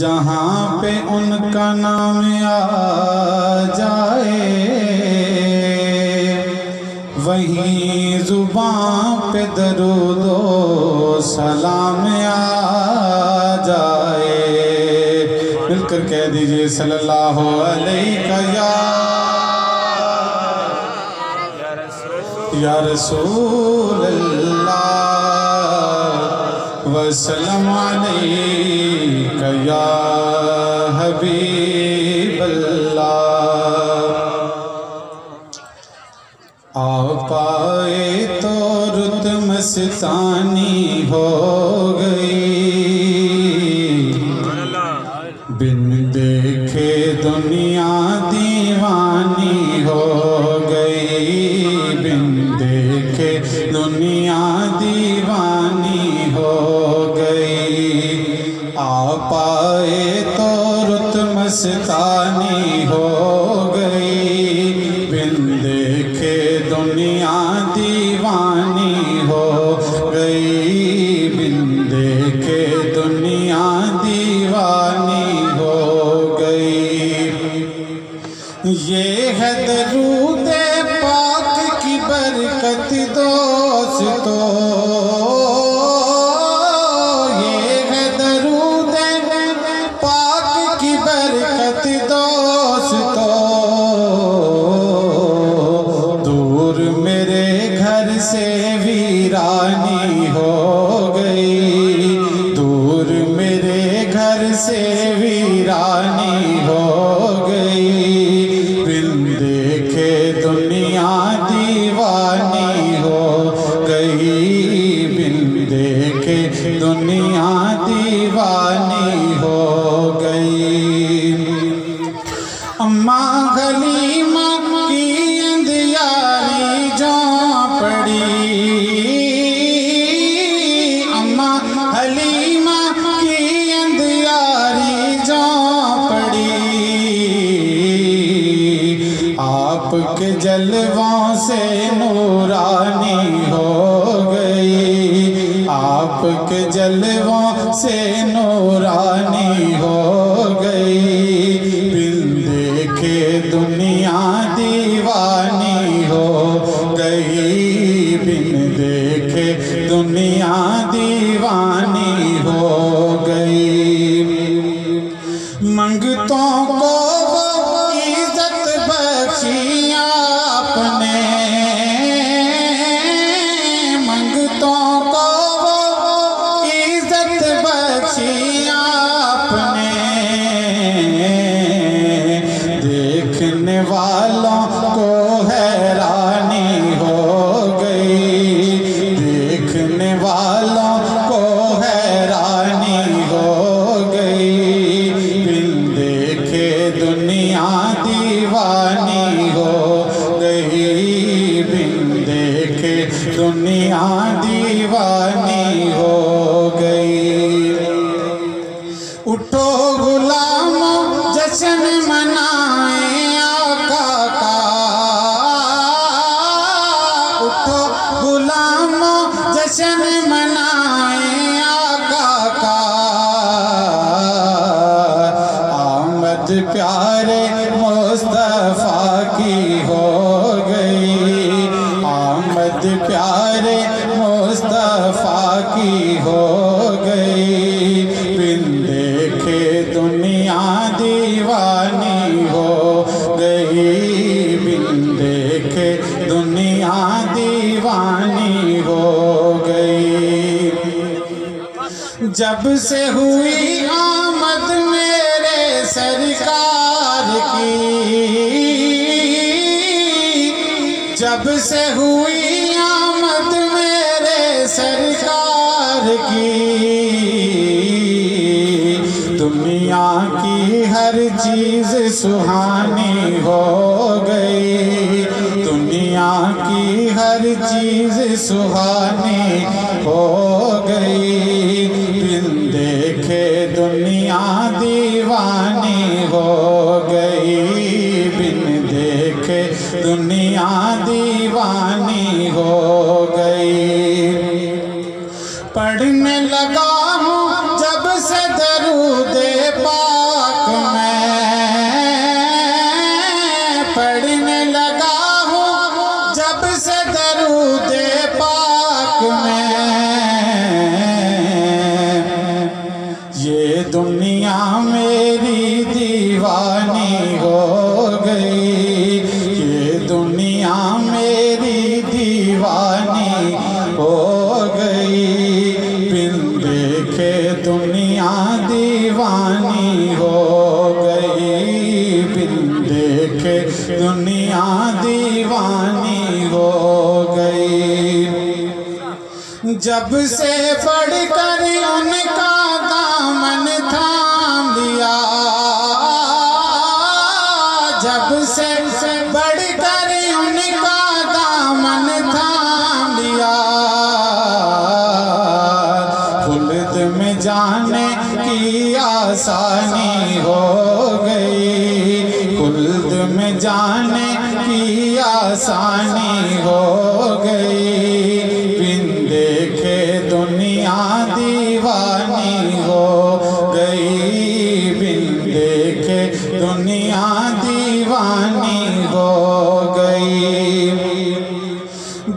जहाँ पे उनका नाम आ जाए वहीं जुबान पे दरूदो सलाम आ जाए। मिलकर कह दीजिए सल्लल्लाहु अलैहि या रसूल अल्लाह वसल्लम अलैका या हबीब अल्लाह। आप आए तो रुत मस्तानी हो गई, बिन देखे दुनिया दीवानी हो गई, बिन देखे दुनिया दीवानी हो गई। आप आए तो रुत मस्तानी हो गई, बिन देखे दुनिया दीवानी हो गई, बिन देखे दुनिया दीवानी हो गई। ये है दरूदे पाक की बरकत दोस्तों, ये है दरूदे पाक की बरकत दोस्तों। दूर मेरे घर से वीरानी हो गई, दूर मेरे घर से वीरानी हो गई, बिन देखे दुनिया दीवानी हो गई, बिन देखे दुनिया दीवानी हो गई। अम्मा हलीमा की अंधियारी जो पड़ी, अम्मा हलीमा की अंधियारी जो पड़ी, आपके जलवों से नूरानी हो गई, आपके जलवों से नूरानी हो गई, बिन देखे दुनिया दीवानी हो गई, बिन देखे दुनिया दीवानी हो गई। मंगतों को इज्जत बख्शी आपने, मंगतों को इज्जत बख्शी आपने, देखने वालों को हैरानी हो गई, देखने वालों को हैरानी हो गई, बिन देखे दुनिया दीवानी हो गई, बिन देखे दुनिया दीवानी हो गई। उठो गुलामों जश्न मनाए आका का, उठो गुलामों जश्न मनाए आका का, आमद प्यारे मुस्तफा की हो गई, आमद प्यारे मुस्तफा की हो गई, बिन देखे दुनिया दीवानी हो गई, बिन देखे दुनिया दीवानी हो गई। जब से हुई आमद मेरे सरकार की, जब से हुई आमद मेरे सरकार की, दुनिया की हर चीज सुहानी हो गई, दुनिया की हर चीज सुहानी हो गई, बिन देखे दुनिया दीवानी हो गई, बिन देखे दुनिया दीवानी हो गई। पढ़ने लगा हूँ जब से दरूदे पाक मैं पढ़ने लगा हूँ जब से दरूदे पाक में। ये दुनिया मेरी दीवानी हो गई, ये दुनिया मेरी दीवानी हो गई, बिन देखे दुनिया दीवानी हो गई, बिन देखे दुनिया दीवानी हो गई। जब से बढ़कर उनका दामन थाम लिया, जब से बढ़कर उनका दामन थाम लिया, खुल्द में जाने की आसानी हो गई, खुल्द में जाने की आसानी हो गई, बिन देखे दुनिया दीवानी हो गई, बिन देखे दुनिया दीवानी हो गई।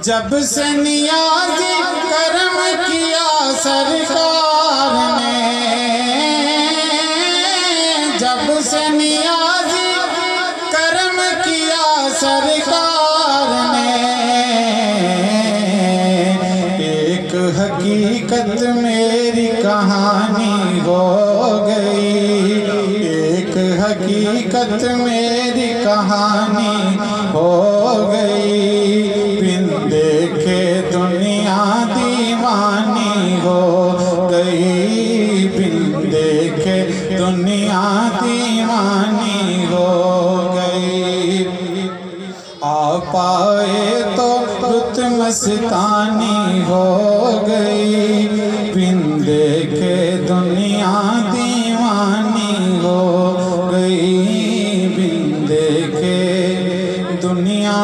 जब से नियाज़ी करम किया सरकार ने, जब से नियाज़ी करम किया सरकार ने, एक हकीकत मेरी कहानी हो गई, एक हकीकत मेरी कहानी हो गई, बिन देखे दुनिया दीवानी हो गई, बिन देखे दुनिया दीवानी हो गई। आ पाए तो रुत मस्तानी हो गई, बिन देखे दुनिया दीवानी हो गई, बिन देखे दुनिया